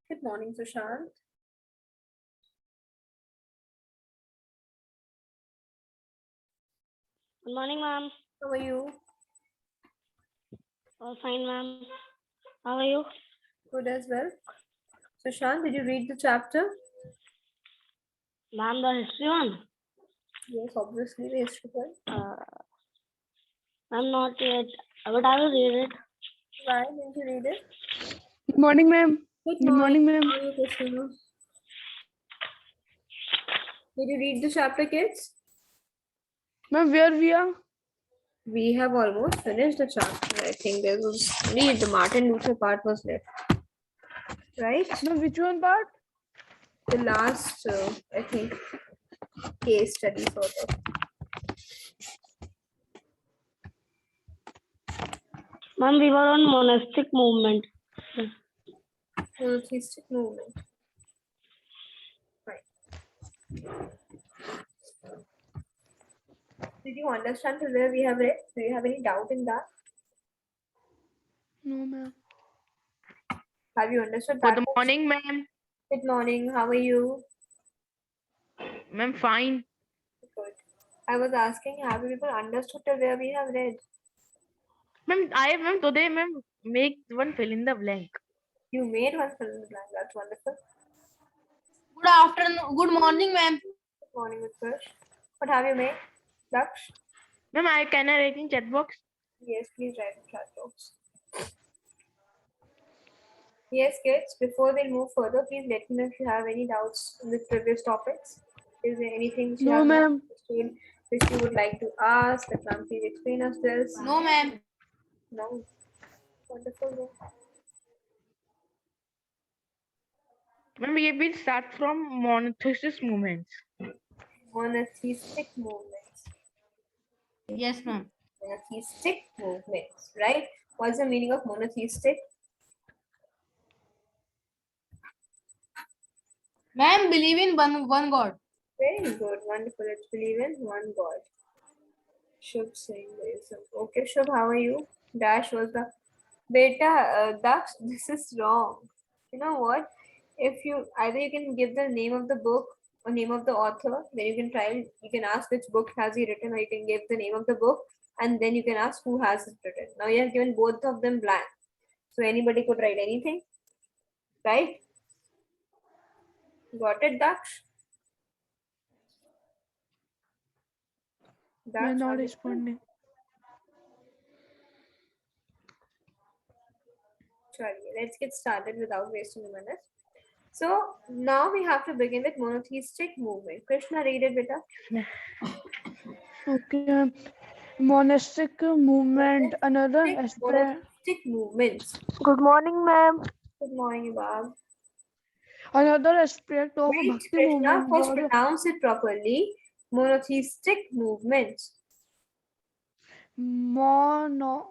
Good morning, Sushant. Good morning, ma'am. How are you? All fine, ma'am. How are you? Good as well. Sushant, did you read the chapter? Ma'am, the history one? Yes, obviously, the history one. I'm not yet, but I will read it. Why didn't you read it? Good morning, ma'am. Good Good morning, ma'am. How are you, Krishna? Did you read the chapter, kids? Ma'am, where we are? We have almost finished the chapter. I think there was only the Martin Luther part was left. Right? Ma'am, which one part? The last, I think, case study sort of. Ma'am, we were on monastic movement. Monotheistic movement. Right. Did you understand till where we have read? Do you have any doubt in that? No, ma'am. Have you understood that? Good morning, ma'am. Good morning. How are you? Ma'am, fine. Good. I was asking, have you people understood till where we have read? Ma'am, today, ma'am, make one fill in the blank. You made one fill in the blank. That's wonderful. Good afternoon. Good morning, ma'am. Good morning, Utkarsh. What have you made? Daksh? Ma'am, can I write in chat box? Yes, please write in chat box. Yes, kids, before we move further, please let me know if you have any doubts in the previous topics. Is there anything which you No, have not ma'am. understood, which you would like to ask? That ma'am, please explain us this. No, ma'am. No. Wonderful. Ma'am, we will start from monotheistic movements. Monotheistic movements. Yes, ma'am. Monotheistic movements, right? What's the meaning of monotheistic? Ma'am, believe in one God. Very good, wonderful. Let's believe in one God. Shubh saying this. Okay, Shubh, how are you? Dash was the beta. Dash, this is wrong. You know what? If you either you can give the name of the book or name of the author, then you can try. You can ask which book has he written, or you can give the name of the book, and then you can ask who has it written. Now you have given both of them blank, so anybody could write anything, right? Got it, Daksh? Ma'am, not understood? responding. Sorry, let's get started without wasting a minute. So now we have to begin with monotheistic movement. Krishna, read it, beta. Okay. Monastic movement, another aspect. Monotheistic movements. Good morning, ma'am. Good morning, Bob. Another aspect of Wait, Bhakti Krishna, movement first was pronounce it properly. Monotheistic movements. mono.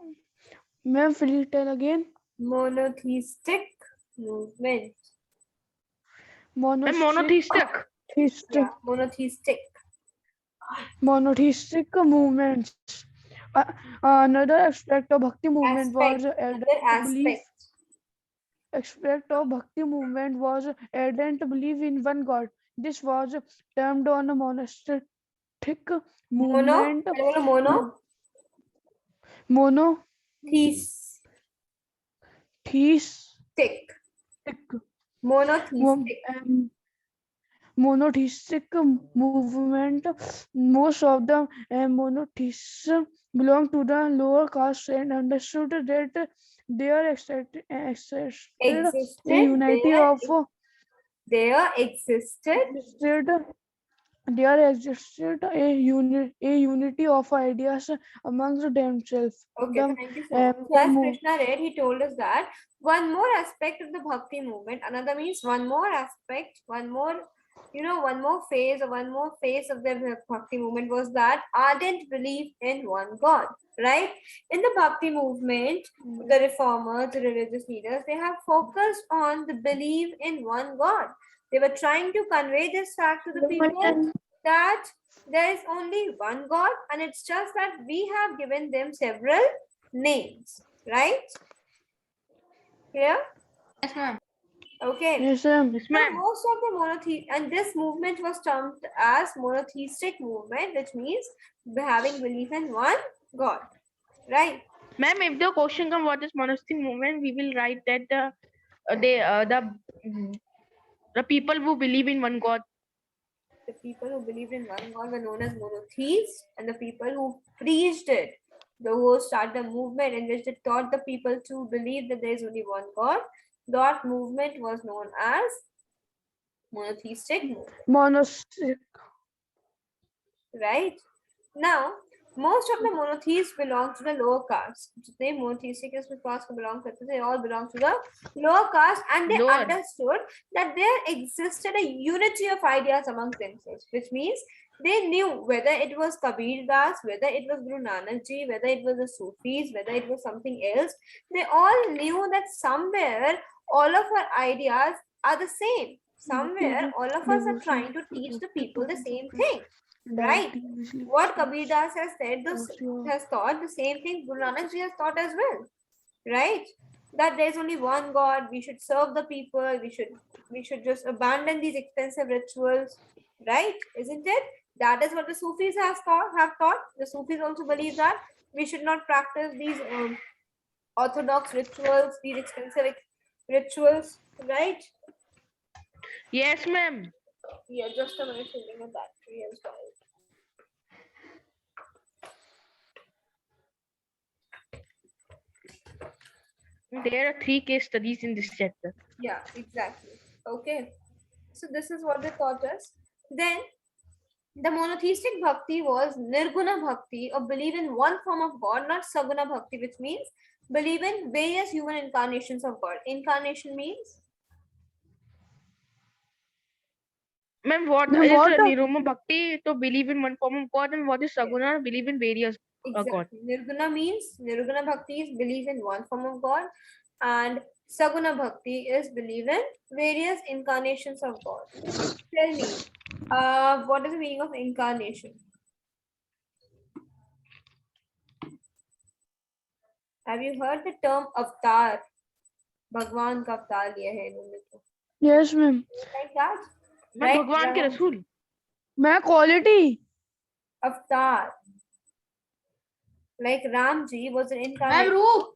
Ma'am, please tell again. Monotheistic movements. Ma'am, Monotheistic. monotheistic. Yeah, monotheistic. Monotheistic movements. Another aspect of Bhakti movement was Another belief. aspect. Aspect of Bhakti movement was ardent belief in one God. This was termed on a monastic Mono. movement. Mono. Monotheistic. Theistic. Monotheistic. Monotheistic movement. Most of the monotheists belong to the lower caste and understood that there existed a unity of There existed there existed a unity of ideas amongst themselves. Okay, thank you so much. So as Krishna read, he told us that one more aspect of the bhakti movement, another means one more aspect, one more phase or one more phase of the bhakti movement was that ardent belief in one God, right? In the bhakti movement, the reformers, the religious leaders, they have focused on the belief in one God. They were trying to convey this fact to the people that there is only one God, and it's just that we have given them several names, right? Clear? Yes, ma'am. Okay. Yes, ma'am. Yes, Now, ma'am. most of the and this movement was termed as monotheistic movement, which means having belief in one God, right? Ma'am, if the question comes what is monastic movement, we will write that the people who believe in one God. The people who believed in one God were known as monotheists, and the people who preached it, the who started the movement in which they taught the people to believe that there is only one God, that movement was known as monotheistic movement, Monostic. right? Now, most of the monotheists belong to the lower caste. जितने monotheistic caste को belong करते थे, they all belong to the lower caste, and they Lower. understood that there existed a unity of ideas among themselves, which means they knew whether it was Kabir Das, whether it was Guru Nanak Ji, whether it was the Sufis, whether it was something else. They all knew that somewhere all of our ideas are the same. Somewhere all of us are trying to teach the people the same thing. Right? What Kabir Das has said, this has taught the same thing Guru Nanak Ji has taught as well. Right? That there's only one God, we should serve the people, we should just abandon these expensive rituals, right? Isn't it? That is what the Sufis have taught. The Sufis also believe that we should not practice these orthodox rituals, these expensive rituals, right? Yes, ma'am. Yeah, just a minute, filling a battery as well. There are 3 case studies in this chapter. Yeah, exactly. Okay. So this is what they taught us. Then the monotheistic bhakti was nirguna bhakti, or believe in one form of God, not saguna bhakti, which means believe in various human incarnations of God. Incarnation means Ma'am, what Ma'am, is what? Niroma Bhakti to believe in one form of God, and what is Saguna, believe in various God? exactly. Nirguna bhakti is believe in one form of God, and saguna bhakti is believe in various incarnations of God. Tell me, what is the meaning of incarnation? Have you heard the term avatar? भगवान का अवतार लिया है इन्होंने तो. Yes, ma'am. Like that, मैं right? भगवान के रसूल. मैं quality. Avatar. Like Ramji was an Ma'am, incarnation. Roop.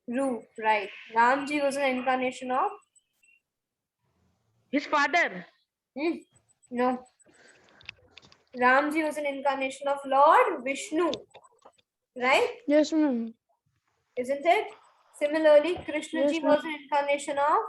Roop, right? Ramji was an incarnation of. His father. No. Ramji was an incarnation of Lord Vishnu, right? Yes, ma'am. Isn't it? Similarly, Krishna Yes, ji ma'am. was an incarnation of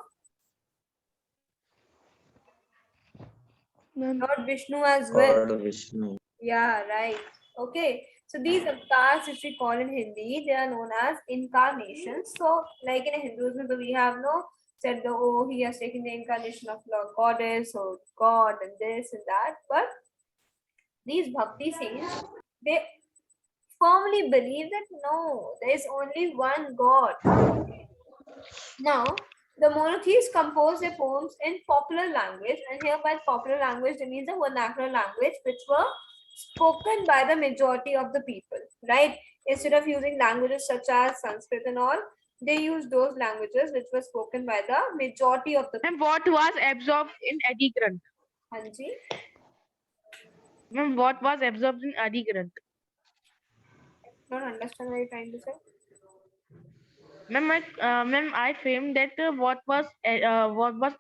Ma'am. Lord Vishnu as well. God Vishnu. Yeah, right. Okay. So these avatars, which we call in Hindi, they are known as incarnations. So, like in Hinduism, we have no said the oh he has taken the incarnation of Lord Goddess or God and this and that. But these bhakti saints, they firmly believe that no, there is only one God. Now, the monotheists compose their poems in popular language, and here by popular language, they mean the vernacular language, which were spoken by the majority of the people, right? Instead of using languages such as Sanskrit and all, they use those languages which were spoken by the majority of the people. And what was absorbed in Adi Granth? Hanji? Ma'am, what was absorbed in Adi Granth? Don't understand what you're trying to say. Ma'am, I framed that what was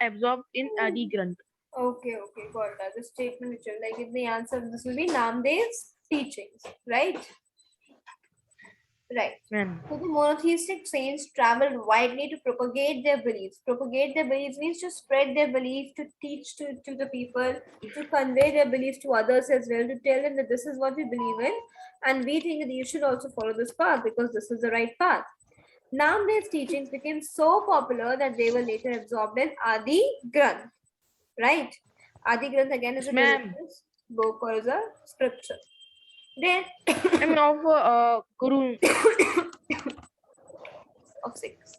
absorbed in Adi Granth. Okay, got that. The statement which you like in the answer, this will be Namdev's teachings, right? Right. Ma'am. So the monotheistic saints traveled widely to propagate their beliefs. Propagate their beliefs means to spread their belief, to teach to the people, to convey their beliefs to others as well, to tell them that this is what we believe in, and we think that you should also follow this path because this is the right path. Namdev's teachings became so popular that they were later absorbed in Adi Granth. Right? Adi Granth again is a religious book or is a scripture. Then I mean of Guru of 6.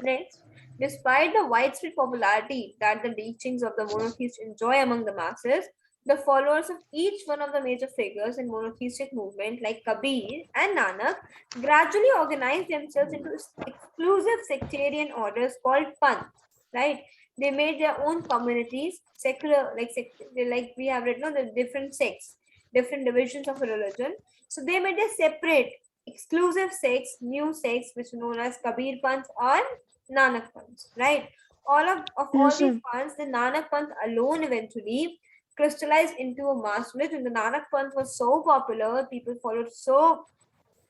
Next, despite the widespread popularity that the teachings of the monotheists enjoy among the masses, the followers of each one of the major figures in monotheistic movement like Kabir and Nanak gradually organized themselves into exclusive sectarian orders called Panth. right? They made their own communities, secular, like we have written on the different sects, different divisions of a religion. So they made a separate, exclusive sects, new sects, which are known as Kabir Panth or Nanak Panth, right? Of all Yes, these ma'am. Panths, the Nanak Panth alone eventually crystallized into a mass religion. The Nanak Panth was so popular, people followed so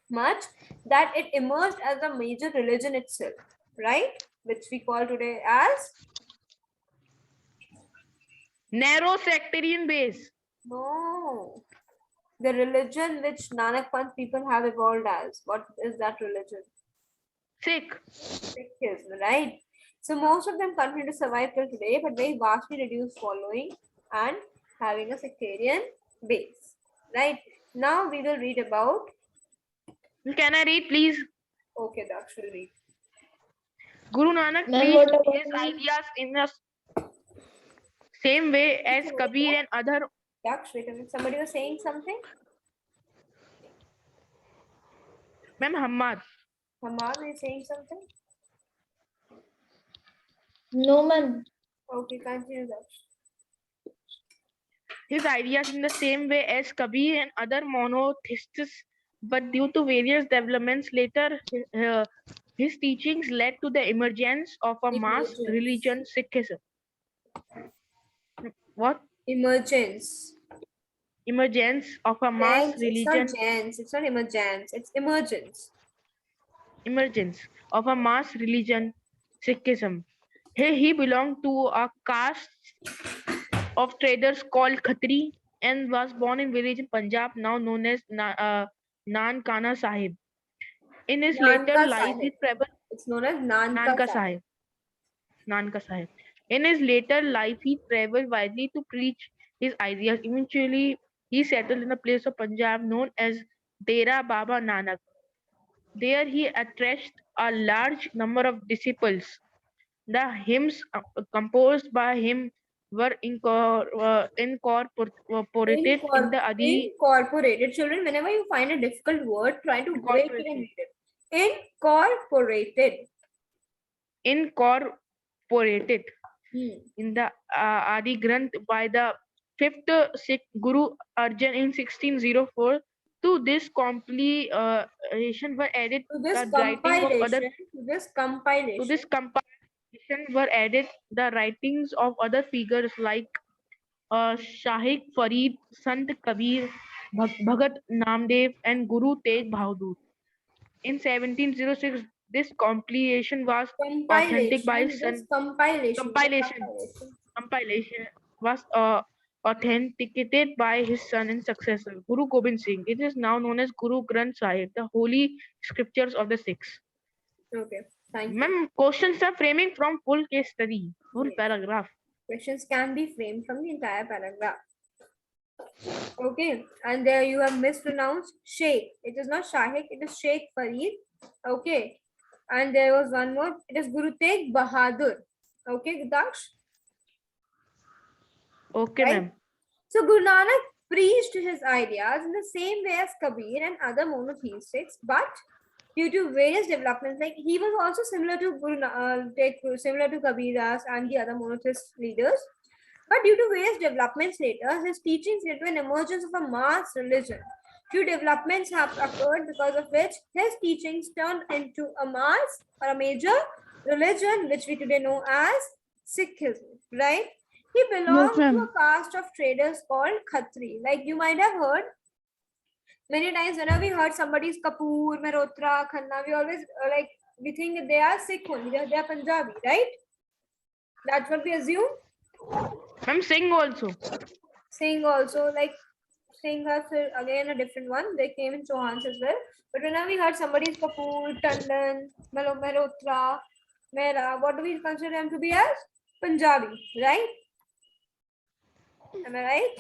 much that it emerged as a major religion itself, right? Which we call today as Narrow sectarian base. no, the religion which Nanak Panth people have evolved as. What is that religion? Sikh. Sikhism, right? So most of them continue to survive till today, but very vastly reduced following and having a sectarian base, right? Now we will read about. Can I read, please? Okay, Daksh will read. Guru Nanak Ma'am, preached what about his me? ideas in the same way as Kabir and other. Daksh, wait a minute. Somebody was saying something. Ma'am, Hamad. Hamad is saying something. No, ma'am. Okay, continue, Daksh. His ideas in the same way as Kabir and other monotheists, but due to various developments later, his teachings led to the emergence of a mass Emergence. religion, Sikhism. What? Emergence. Emergence of a mass Gens. It's not religion, gens. It's not emergence. It's emergence. emergence of a mass religion, Sikhism. He belonged to a caste of traders called Khatri and was born in village in Punjab, now known as Nankana Sahib. In his later Nanka life, he Sahib. traveled It's known as Nanka Nanka Sahib. Sahib. Nanka Sahib. In his later life, he traveled widely to preach his ideas. Eventually, he settled in a place of Punjab known as Dera Baba Nanak. There, he attracted a large number of disciples. The hymns composed by him were incorporated in the Adi Incorporated. Children, whenever you find a difficult word, try to break it and incorporated, read it. Incorporated. incorporated Hmm. in the Adi Granth by the fifth Sikh Guru Arjan in 1604. To this compilation were added To this the writing of other. compilation, To this compilation were added the writings of other figures like Shahik Farid, Sant Kabir, Bhagat Namdev, and Guru Tegh Bahadur. In 1706, this compilation was authentic by compilation, this compilation, the compilation compilation. compilation was authenticated by his son and successor, Guru Gobind Singh. It is now known as Guru Granth Sahib, the holy scriptures of the Sikhs. Okay, thank you. Ma'am, questions are framing from full case study, full Yes. paragraph. Questions can be framed from the entire paragraph. Okay, and there you have mispronounced Sheikh. It is not Shahik, it is Sheikh Farid. Okay, and there was one more. It is Guru Tegh Bahadur. Okay, Daksh. Okay, Right? ma'am. So Guru Nanak preached his ideas in the same way as Kabir and other monotheists, but due to various developments, like he was also similar to similar to Kabirdas and the other monotheist leaders. But due to various developments later, his teachings led to an emergence of a mass religion. Few developments have occurred because of which his teachings turned into a mass or a major religion, which we today know as Sikhism, right? He belonged to a ma'am. caste of traders called Khatri. Like you might have heard many times whenever we heard somebody's Kapoor, Mehrotra, Khanna, we always we think that they are Sikh only, they are Punjabi, right? That's what we assume. Ma'am, Singh also. Singh also, like Singh has again a different one. They came in Chauhans as well. But whenever we heard somebody's Kapoor, Tandon, Mehrotra, Mehra, what do we consider them to be as? Punjabi, right? Am I right?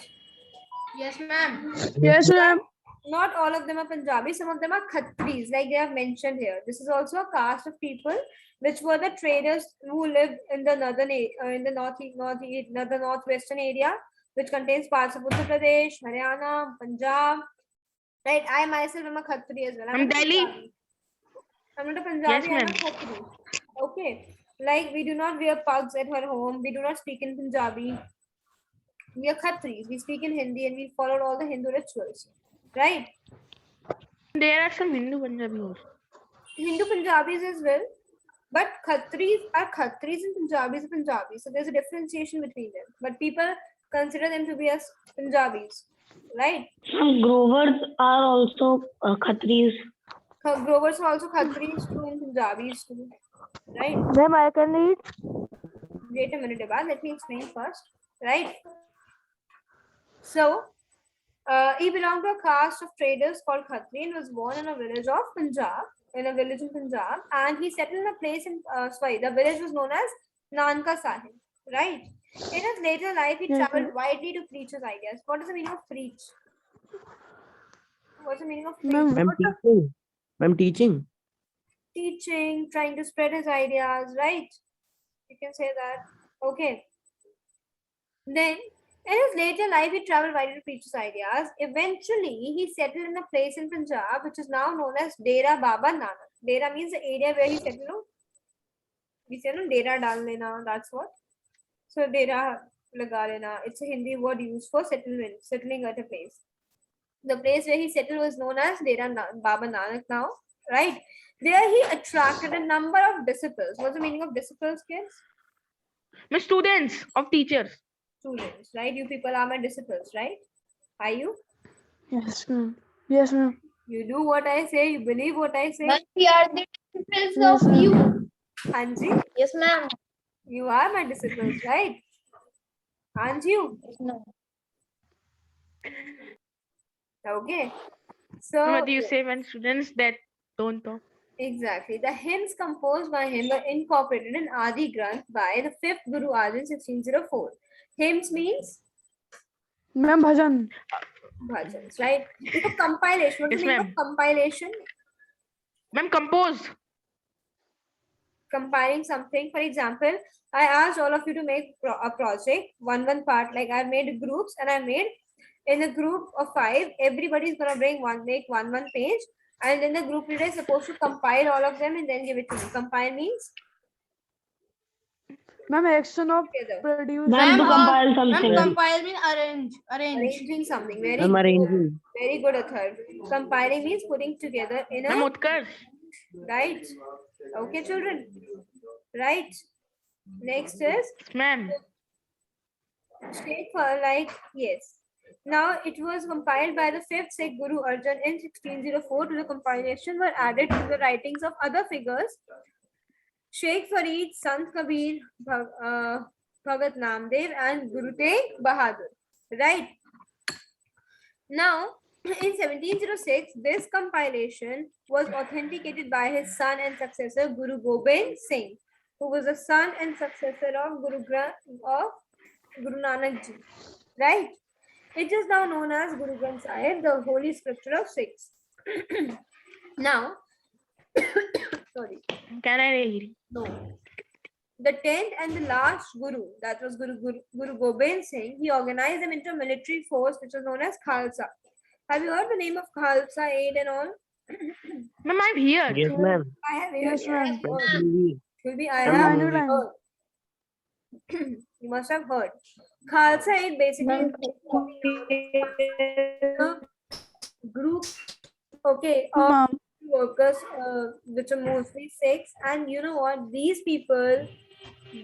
Yes, ma'am. Yes, ma'am. Not all of them are Punjabi. Some of them are Khatris, like they have mentioned here. This is also a caste of people which were the traders who lived in the the northwestern area, which contains parts of Uttar Pradesh, Haryana, Punjab. Right, I myself am a Khatri as well. I'm Ma'am, not a Delhi. Punjabi. I'm not a Yes, Punjabi. I'm ma'am. a Khatri. Okay, Like we do not wear pugs at our home. We do not speak in Punjabi. We are Khatris. We speak in Hindi and we follow all the Hindu rituals, right? There are some Hindu Punjabi also. Hindu Punjabis as well, but Khatris are Khatris and Punjabis are Punjabis. So there's a differentiation between them. But people consider them to be as Punjabis, right? Some Grovers are also Khatris. Grovers are also Khatris too and Punjabis too, right? Ma'am, I can read. Wait a minute, Deba. Let me explain first, right? So, he belonged to a caste of traders called Khatri and was born in a village of Punjab, and he settled in a place in, the village was known as Nanka Sahib, right? In his later life, he traveled widely to preach his ideas. What is the meaning of preach? What's the meaning of preach? Ma'am, I'm teaching. I'm teaching. Teaching, trying to spread his ideas, right? You can say that. Okay. Then, in his later life, he traveled widely to preach his ideas. Eventually, he settled in a place in Punjab, which is now known as Dera Baba Nanak. Dera means the area where he settled. We say no, Dera Dal Lena, that's what. So, Dera Laga Lena, it's a Hindi word used for settling at a place. The place where he settled was known as Dera Baba Nanak now, right? There he attracted a number of disciples. What's the meaning of disciples, kids? My students of teachers. Students, right? You people are my disciples, right? Are you? yes, ma'am. Yes, ma'am. You do what I say, you believe what I say. But we are the disciples Yes, of ma'am. you. Anji, Yes, ma'am. you are my disciples, right? Aren't you? Yes, ma'am. Okay. So, What do you say when students that don't talk? exactly. The hymns composed by him were incorporated in Adi Granth by the 5th Guru Arjan 1604. Hymns means Ma'am, bhajan. bhajans, right? It's a compilation. What's Yes, the meaning of ma'am. compilation? Ma'am, compose. Compiling something. For example, I asked all of you to make a project, one part. Like I've made groups, and I made in a group of 5. Everybody's gonna make one page, and then the group leader is supposed to compile all of them and then give it to me. Compile means Ma'am, action of together, produce. Ma'am, to compile Ma'am, something. compile means arrange. arranging something. Very I'm good. arranging. Very good, Athar. Compiling means putting together in Ma'am, a Utkarsh. right. Okay, children. Right. Next is Yes, ma'am. Shekhar, like, yes. Now it was compiled by the 5th Sikh Guru Arjan in 1604. To the compilation were added to the writings of other figures. Sheikh Farid, Sant Kabir, Bhagat Namdev, and Guru Tegh Bahadur. Right. Now, in 1706, this compilation was authenticated by his son and successor Guru Gobind Singh, who was the son and successor of Guru Nanak Ji. Right? It is now known as Guru Granth Sahib, the holy scripture of Sikhs. Now, sorry, Can I read? no. The 10th and the last Guru, that was Guru Gobind Singh, he organized them into a military force which was known as Khalsa. Have you heard the name of Khalsa Aid and all? Ma'am, I'm here. Yes, ma'am. I have heard. Yes, ma'am. Maybe I Ma'am, have many times. heard. You must have heard. Khalsa Aid basically is a group, okay, of Ma'am. workers, which are mostly Sikhs, and you know what? These people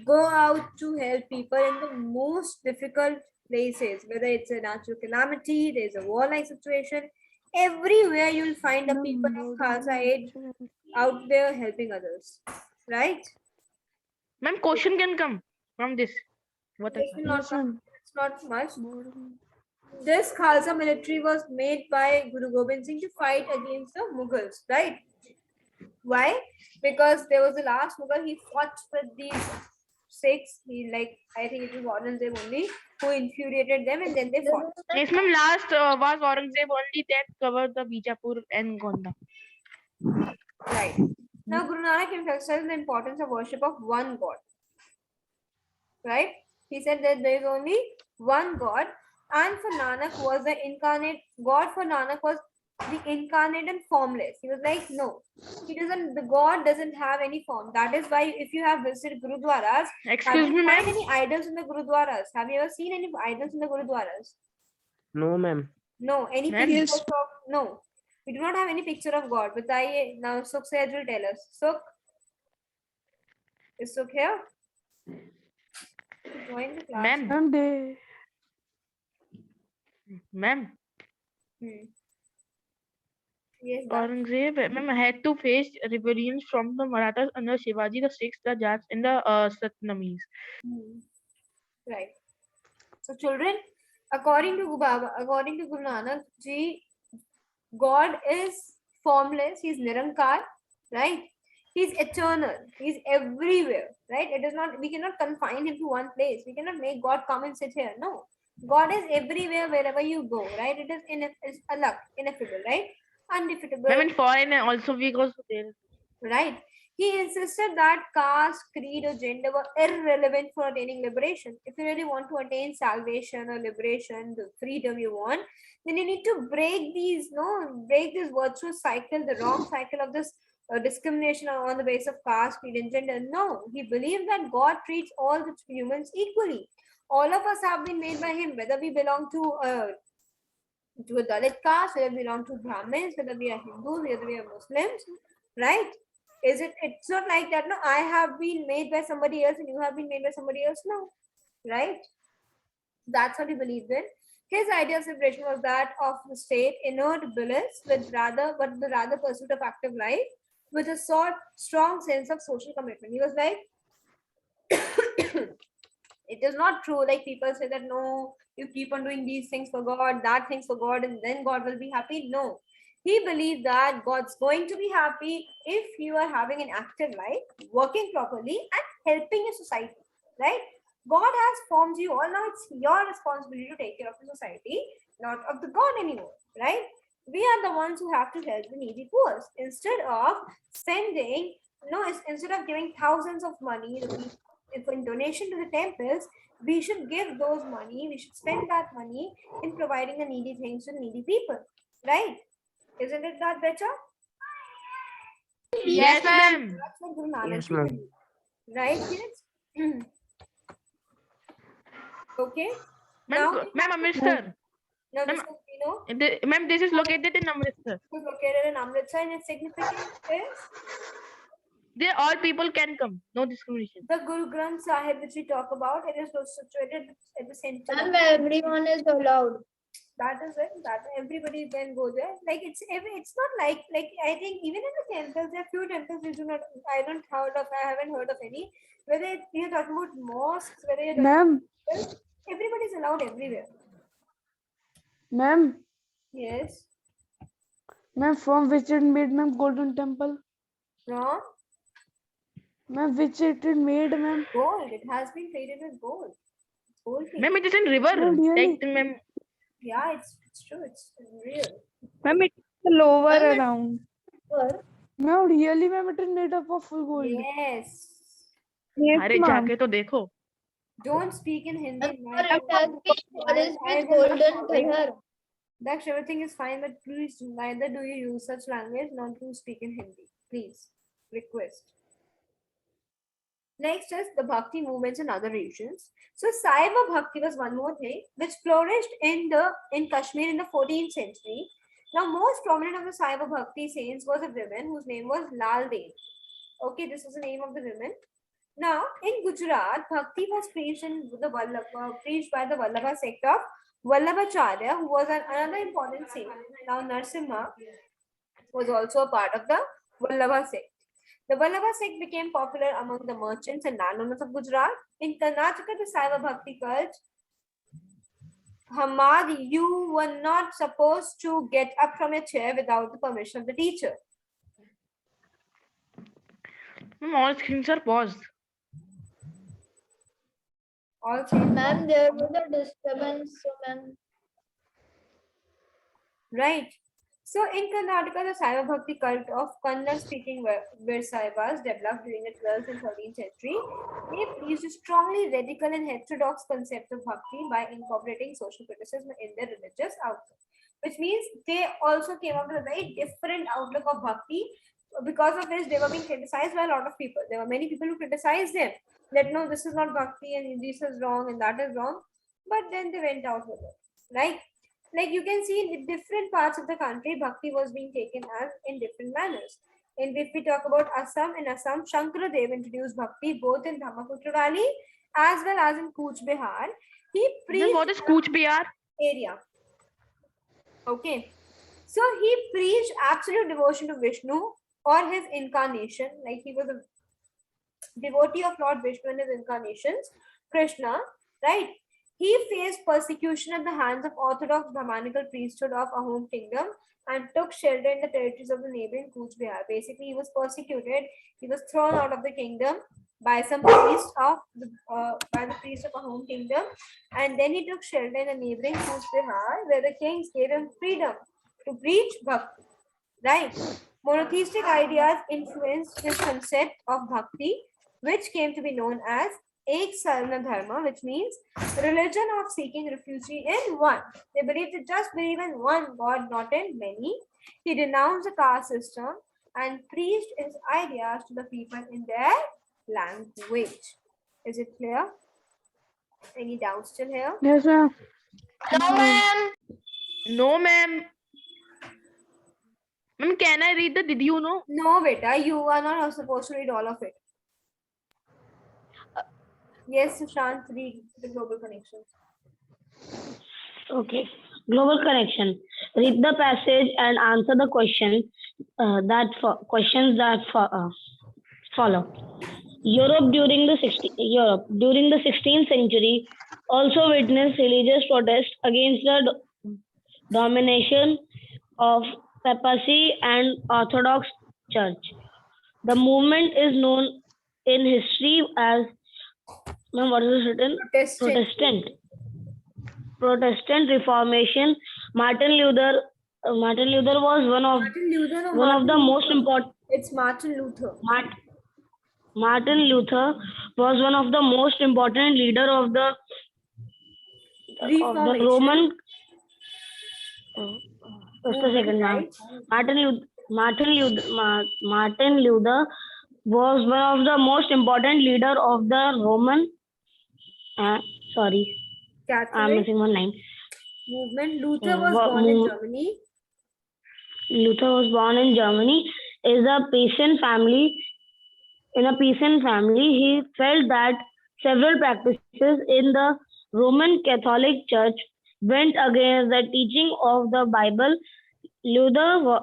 go out to help people in the most difficult places, whether it's a natural calamity, there's a war-like situation. Everywhere you'll find the people of Khalsa Aid out there helping others, right? Ma'am, question can come from this. What I This will not Yes, come- ma'am. it's not much. This Khalsa military was made by Guru Gobind Singh to fight against the Mughals, right? Why? Because there was the last Mughal, he fought with these Sikhs. He, like, I think it was Aurangzeb only who infuriated them, and then they fought. Yes, ma'am. Last was Aurangzeb only that covered the Bijapur and Gonda. Right. Now, Guru Nanak emphasized the importance of worship of one God. Right? He said that there is only one God, and for Nanak was the incarnate God. For Nanak was the incarnate and formless. He was like, no, he doesn't. The God doesn't have any form. That is why if you have visited gurudwaras, have Excuse you me, find ma'am. any idols in the gurudwaras? Have you ever seen any idols in the gurudwaras? No, ma'am. No. Any Ma'am. pictures Yes. of no? We do not have any picture of God. But I now Sukh Sayed will tell us. Sukh, is Sukh here? Join the class. Ma'am. Ma'am, they Ma'am. Yes, that. Aurangzeb, ma'am, had to face rebellions from the Marathas under Shivaji the Sixth, the Jats, and the Satnamis. Right. So, children, according to Guru Nanak Ji, God is formless. He's Nirankar, right? He's eternal. He's everywhere, right? It is not. We cannot confine him to one place. We cannot make God come and sit here. No, God is everywhere, wherever you go, right? It is ineffable, right? Undefeatable. Ma'am, in foreign also we go there. Right. He insisted that caste, creed, or gender were irrelevant for attaining liberation. If you really want to attain salvation or liberation, the freedom you want, then you need to break this virtuous cycle, the wrong cycle of this discrimination on the basis of caste, creed, and gender. No, he believed that God treats all the humans equally. All of us have been made by him, whether we belong to a Dalit caste, whether we belong to Brahmins, whether we are Hindus, whether we are Muslims, right? It's not like that. No, I have been made by somebody else and you have been made by somebody else. No, right? That's what he believed in. His idea of separation was that of the state, inert bliss, but the rather pursuit of active life with a strong sense of social commitment. He was like, it is not true. Like people say that no, you keep on doing these things for God, that things for God, and then God will be happy. No, he believed that God's going to be happy if you are having an active life, working properly, and helping your society, right? God has formed you all. Now it's your responsibility to take care of the society, not of the God anymore, right? We are the ones who have to help the needy poor. Instead of instead of giving thousands of money, in donation to the temples, we should give those money, we should spend that money in providing the needy things to needy people, right? Isn't it that better? Yes, ma'am. That's what Guru Nanak Yes, Ji ma'am. believed. Right, kids? Okay. Now, Ma'am, Amritsar. now this Ma'am, is, ma'am, this is located in Amritsar. is located in Amritsar, and its significance is There all people can come. No discrimination. the Guru Granth Sahib, which we talk about. It is situated at the center. And everyone is allowed. That is it. That everybody can go there. Like it's not like I think even in the temples, there are few temples we do not. I haven't heard of any. Whether you're talking about mosques, whether you're talking ma'am, about everybody is allowed everywhere. ma'am, Yes. ma'am, from which it made, ma'am, Golden Temple? From Ma'am, which it made, ma'am? gold. It has been traded with gold. Gold. Ma'am, it is in river. No, really? Like, ma'am, Yeah, it's true. It's real. Ma'am, it's lower Ma'am, around. Sir, Ma'am, really, ma'am, it is made up of full gold. Yes. Yes, अरे ma'am. जाके तो देखो. Don't speak in Hindi. and sir, it has been polished I with will not golden follow you. color. Daksh, everything is fine, but please neither do you use such language, not to speak in Hindi. Please. Request. Next is the Bhakti movements in other regions. So Saiva Bhakti was one more thing which flourished in Kashmir in the 14th century. Now, most prominent of the Saiva Bhakti saints was a woman whose name was Lal Dev. Okay, this is the name of the woman. Now, in Gujarat, Bhakti was preached by the Vallabha sect of Vallabhacharya, who was another important saint. Now, Narsimha was also a part of the Vallabha sect. The Vallabha sect became popular among the merchants and landowners of Gujarat. In Karnataka, the Saiva Bhakti cult, Hamad, you were not supposed to get up from your chair without the permission of the teacher. Ma'am, all screens are paused. All same. Ma'am, there was a disturbance, so ma'am. Right. So in Karnataka, the Saiva Bhakti cult of Kannada-speaking Virsaivas developed during the 12th and 13th century. They preached a strongly radical and heterodox concept of bhakti by incorporating social criticism in their religious outlook. which means they also came up with a very different outlook of bhakti, because of which they were being criticized by a lot of people. There were many people who criticized them that no, this is not bhakti and this is wrong and that is wrong. But then they went out with it, right? Like you can see in different parts of the country, bhakti was being taken as in different manners. And if we talk about Assam, in Assam, Shankaradev introduced bhakti both in Brahmaputra Valley as well as in Cooch Behar. He preached What is Cooch Behar? area. Okay. So he preached absolute devotion to Vishnu or his incarnation, like he was a devotee of Lord Vishnu and his incarnations, Krishna, right? He faced persecution at the hands of Orthodox Brahmanical priesthood of Ahom kingdom and took shelter in the territories of the neighboring Cooch Behar. Basically, he was persecuted. He was thrown out of the kingdom by some priest of by the priest of Ahom kingdom, and then he took shelter in the neighboring Cooch Behar, where the kings gave him freedom to preach bhakti. Right? Monotheistic ideas influenced his concept of bhakti, which came to be known as Ek Sarna Dharma, which means religion of seeking refuge in one. They believed to just believe in one God, not in many. He denounced the caste system and preached his ideas to the people in their language. Is it clear? Any doubts still here? Yes, ma'am. No, ma'am. No, ma'am. Ma'am, can I read the did you know? No, beta, you are not supposed to read all of it. Yes, Sushant, read the global connections. Okay. Global connection. Read the passage and answer the questions that follow. Europe during the 16th century also witnessed religious protests against the domination of papacy and Orthodox Church. The movement is known in history as what is it written? Protestant Reformation. Martin Luther was one of the most important. It's Martin Luther. Martin Luther was one of the most important leader of the Roman. Just a second, ma'am. Martin Luther was one of the most important leader of the Roman. Catholic I'm missing one line. movement. Luther was born in Germany. Luther was born in Germany. Is a peasant family. In a peasant family, he felt that several practices in the Roman Catholic Church went against the teaching of the Bible. Luther was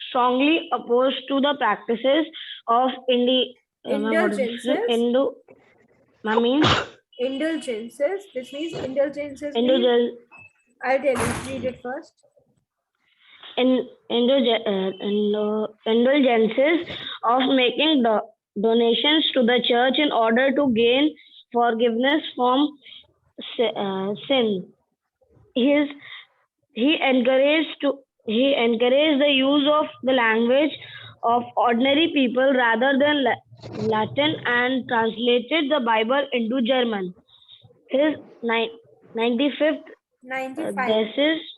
strongly opposed to the practices of indulgences. Indulgences, which means indulgences. I'll tell you, read it first. Indulgences of making donations to the church in order to gain forgiveness from sin. He encouraged the use of the language of ordinary people rather than Latin and translated the Bible into German. His 95 thesis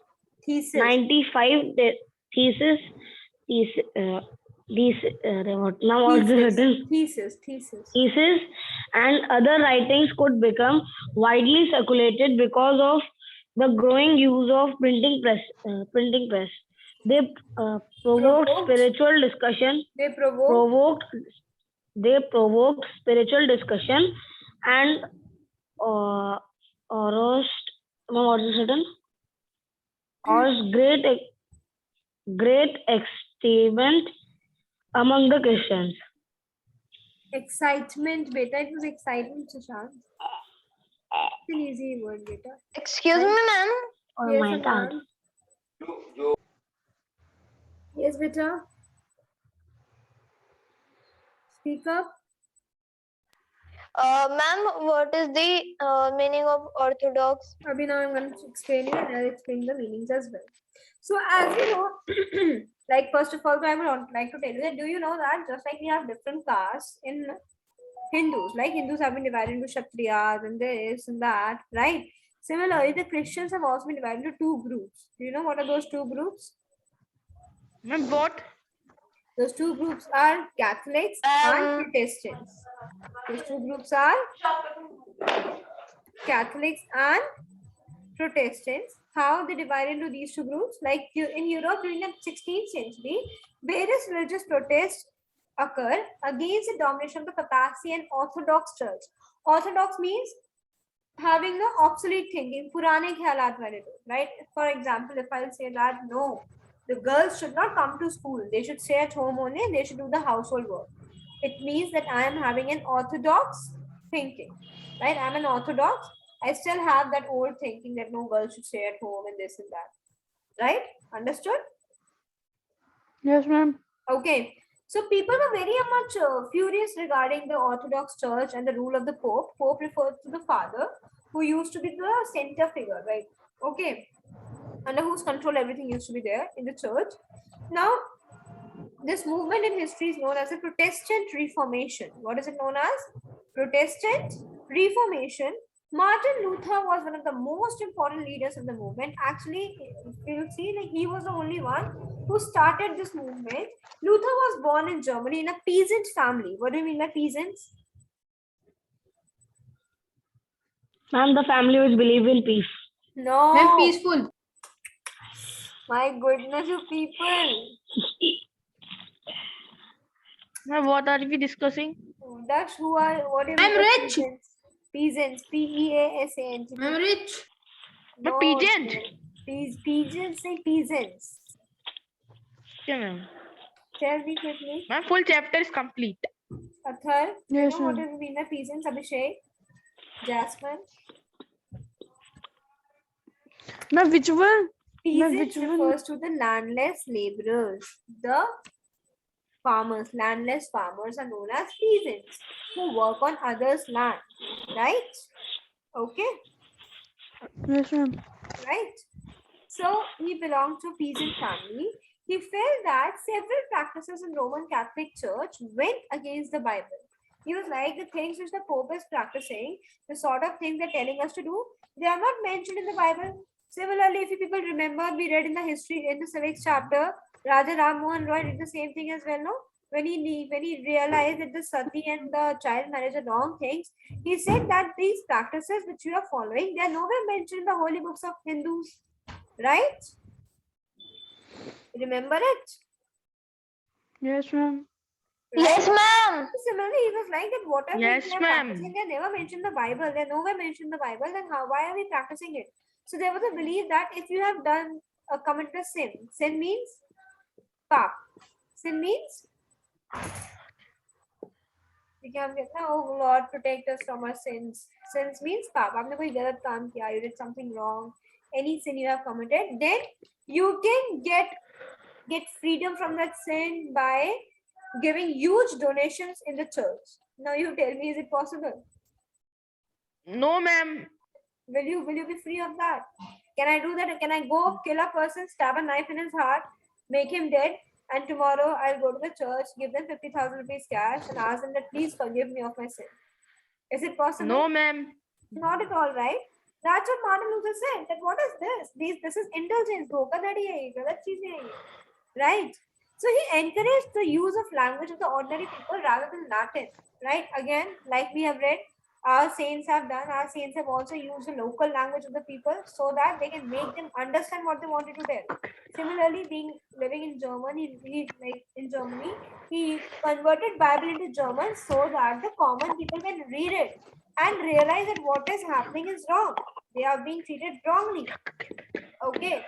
and other writings could become widely circulated because of the growing use of printing press. They provoked spiritual discussion. They provoked spiritual discussion and caused great excitement among the Christians. Excitement, beta. It was excitement, Sushant. It's an easy word, beta. Excuse me, ma'am. Oh Yes, my God. Yes, beta. Speak up. Ma'am, what is the meaning of orthodox? Abhi, now I'm going to explain you and I'll explain the meanings as well. So as you know, like first of all, I would like to tell you that do you know that just like we have different castes in Hindus. Like Hindus have been divided into Kshatriyas and this and that, right? Similarly, the Christians have also been divided into two groups. Do you know what are those two groups? Ma'am, what? Those two groups are Catholics and Protestants. Those two groups are Catholics and Protestants. How they divide into these two groups? Like in Europe during the 16th century, various religious protests occur against the domination of the Papacy and Orthodox Church. Orthodox means having the obsolete thinking, purane khyalat wale log, right? For example, if I'll say that no, the girls should not come to school, they should stay at home only, they should do the household work. It means that I am having an orthodox thinking, right? I'm an orthodox. I still have that old thinking that no girls should stay at home and this and that, right? Understood? Yes, ma'am. Okay. So people were very much furious regarding the Orthodox Church and the rule of the Pope. Pope refers to the father who used to be the center figure, right? Okay. Under whose control everything used to be there in the church. Now, this movement in history is known as the Protestant Reformation. What is it known as? Protestant Reformation. Martin Luther was one of the most important leaders of the movement. Actually, you'll see, like he was the only one who started this movement. Luther was born in Germany in a peasant family. What do you mean by peasants? Ma'am, the family which believe in peace. No. Ma'am, peaceful. My goodness, you people. Ma'am, what are we discussing? That's who are, what do you I'm mean by rich. peasants? Peasants, P-E-A-S-A-N-T. Ma'am, No, peasant. Peasants say peasants. Yeah, ma'am. Tell me quickly. Ma'am, full chapter is complete. Athar, Yes, you know what ma'am. does it mean by peasants? Abhishek? Jasmine? Ma'am, which one? Ma'am, Peasants which one? refers to the landless laborers. The farmers, landless farmers are known as peasants who work on others' land. Right? Okay. Yes, ma'am. Right? So he belonged to a peasant family. He felt that several practices in Roman Catholic Church went against the Bible. He was like, the things which the Pope is practicing, the sort of things they're telling us to do, they are not mentioned in the Bible. Similarly, if you people remember, we read in the history, in the civics chapter, Raja Ram Mohan Roy did the same thing as well, no? When he realized that the sati and the child marriage are wrong things, he said that these practices which you are following, they are nowhere mentioned in the holy books of Hindus. Right? Remember it? Yes, ma'am. Right? Yes, ma'am. Similarly, he was like that whatever Yes, we are ma'am. practicing, they never mentioned the Bible. They nowhere mentioned the Bible. Then why are we practicing it? So there was a belief that if you have done committed a sin, sin means pap. Sin means we can get now, oh Lord, protect us from our sins. Sins means pap. आपने कोई गलत काम किया, you did something wrong, any sin you have committed, then you can get freedom from that sin by giving huge donations in the church. Now you tell me, is it possible? No, ma'am. Will you be free of that? Can I do that? Can I go kill a person, stab a knife in his heart, make him dead, and tomorrow I'll go to the church, give them 50,000 rupees cash, and ask them that please forgive me of my sin? Is it possible? No, ma'am. Not at all, right? That's what Martin Luther said. That what is this? This is indulgence. धोखाधड़ी है ये, गलत चीजें हैं ये. Right? So he encouraged the use of language of the ordinary people rather than Latin. Right? Again, like we have read, our saints have done. Our saints have also used the local language of the people so that they can make them understand what they wanted to tell. Similarly, living in Germany, he converted Bible into German so that the common people can read it and realize that what is happening is wrong. They are being treated wrongly. Okay.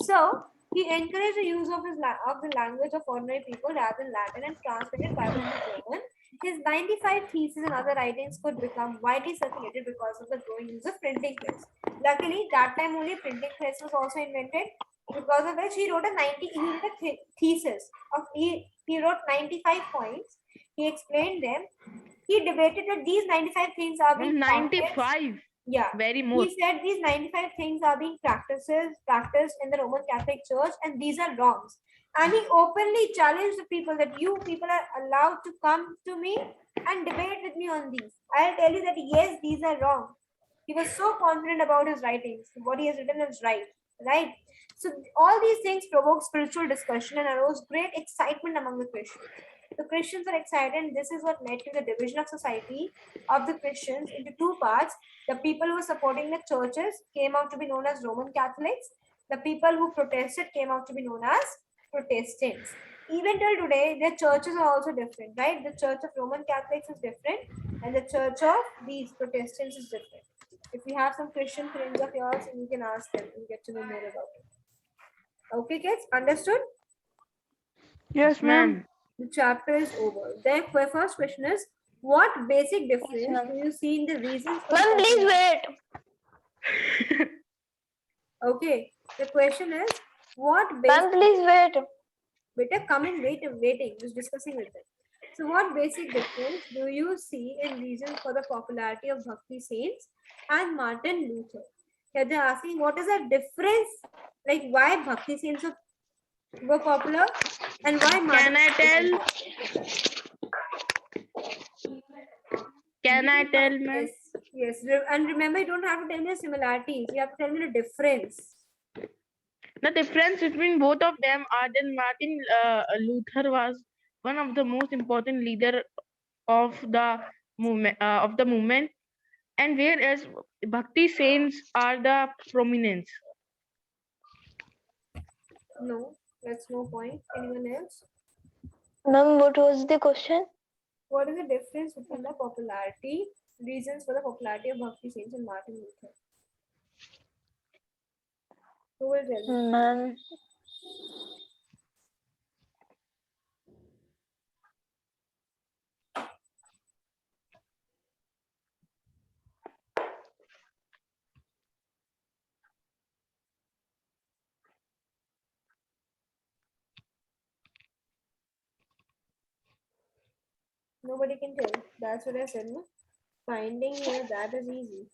So he encouraged the use of the language of ordinary people rather than Latin and translated Bible into German. His 95 theses and other writings could become widely circulated because of the growing use of printing press. Luckily, that time only printing press was also invented, because of which he wrote a thesis of he wrote 95 points. He explained them. He debated that these 95 things are being counted. 95. Yeah. Very more. He said these 95 things are being practiced in the Roman Catholic Church, and these are wrongs. And he openly challenged the people that you people are allowed to come to me and debate with me on these. I'll tell you that yes, these are wrong. He was so confident about his writings. What he has written is right. Right? So all these things provoked spiritual discussion and arose great excitement among the Christians. The Christians were excited, and this is what led to the division of society of the Christians into two parts. The people who were supporting the churches came out to be known as Roman Catholics. The people who protested came out to be known as Protestants. Even till today, their churches are also different, right? The Church of Roman Catholics is different, and the Church of these Protestants is different. If you have some Christian friends of yours, and you can ask them and get to know more about it. Okay, kids, understood? Yes, ma'am. The chapter is over. Then, my first question is, what basic difference do you see in the reasons for Ma'am, please wait. Okay, the question is, what Ma'am, basic... please wait. Better come and waiting, just discussing with them. So, what basic difference do you see in reasons for the popularity of Bhakti saints and Martin Luther? Here they're asking, what is the difference? Like, why Bhakti saints were popular and why Martin Can I tell? Can I tell, ma'am? Yes. And remember, you don't have to tell me the similarities. You have to tell me the difference. The difference between both of them are that Martin Luther was one of the most important leader of the movement, and whereas Bhakti saints are the prominence. No, that's no point. Anyone else? Ma'am, what was the question? What is the difference between the popularity, reasons for the popularity of Bhakti saints and Martin Luther? Who will tell me? Ma'am, Nobody can tell. That's what I said, no? Finding here, that is easy.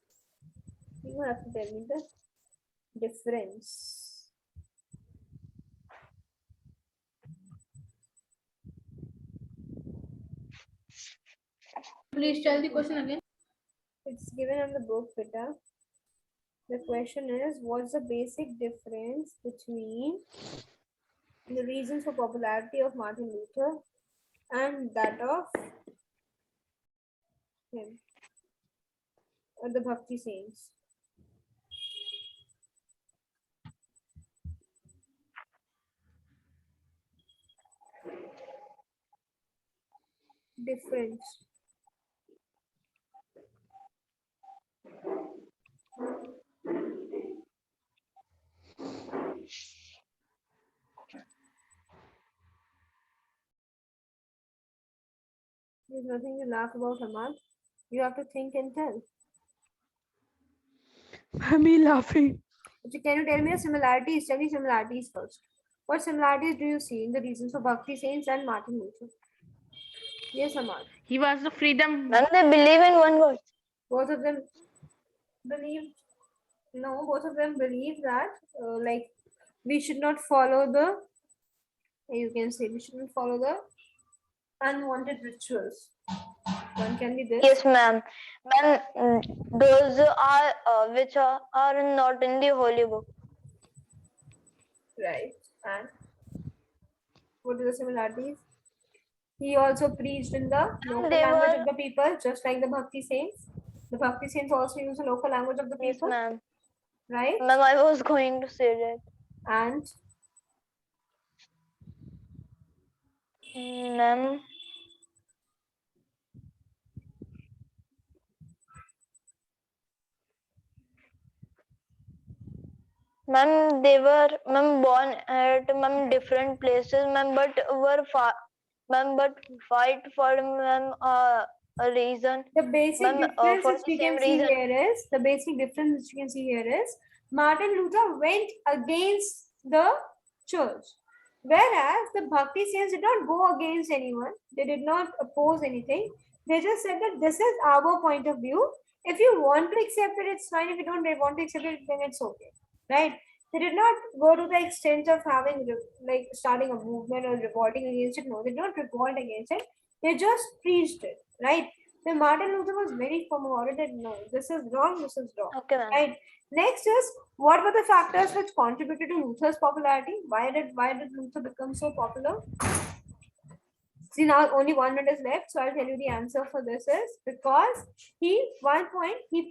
You have to tell me the difference. Please tell the question again. It's given on the book, Pita. The question is, what's the basic difference between the reasons for popularity of Martin Luther and that of him, or the Bhakti saints? Difference. There's nothing to laugh about, Hamad. You have to think and tell. Me laughing. So can you tell me the similarities? Tell me similarities first. What similarities do you see in the reasons for Bhakti saints and Martin Luther? Yes, Hamad. He was the freedom. ma'am, they believe in one God. Both of them believe. No, both of them believe that like we should not follow the. You can say we shouldn't follow the unwanted rituals. One can be this. Yes, ma'am. Ma'am, those are which are not in the holy book. Right. And what are the similarities? He also preached in the local language of the people, just like the Bhakti saints. The Bhakti saints also use the local language of the Yes, people, ma'am. right? Ma'am, I was going to say that. And Ma'am, ma'am, they were born at different places, ma'am, but were but fight for a reason. the basic difference For which the we same can see reason. here is Martin Luther went against the church, whereas the Bhakti saints did not go against anyone. They did not oppose anything. They just said that this is our point of view, If you want to accept it, it's fine. If you don't want to accept it, then it's okay, right? They did not go to the extent of having like starting a movement or revolting against it. No, they don't revolt against it. They just preached it, right? Then Martin Luther was very firm about it that no, this is wrong, this is wrong. Okay, ma'am. Right. Next is, what were the factors which contributed to Luther's popularity? Why did Luther become so popular? See, now only 1 minute is left, so I'll tell you the answer for this is because one point he